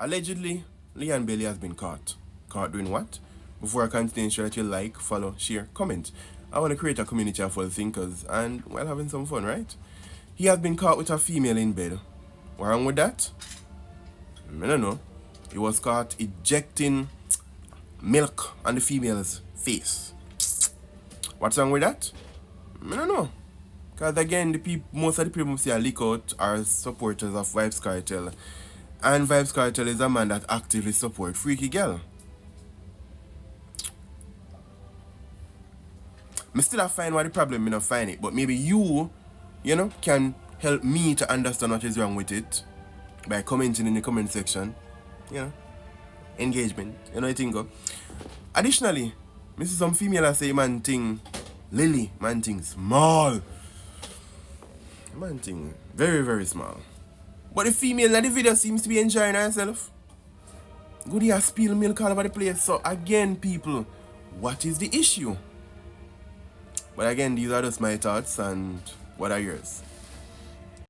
Allegedly, Leon Bailey has been caught. Caught doing what? Before I continue, ensure that you like, follow, share, comment. I want to create a community of full thinkers and while having some fun, right? He has been caught with a female in bed. What's wrong with that? I don't know. He was caught ejecting milk on the female's face. What's wrong with that? I don't know. Because again, most of the people see a leak out are supporters of Vybz Kartel. And Vybz Kartel is a man that actively supports Freaky Girl. I still have find what the problem, I don't find it. But maybe you can help me to understand what is wrong with it by commenting in the comment section. Engagement. You know what I think of? Additionally, I see some female say man thing Lily, man thing small. Man thing very, very small. But the female in the video seems to be enjoying herself. Good here spill milk all over the place. So again, people, what is the issue? But again, these are just my thoughts, and what are yours?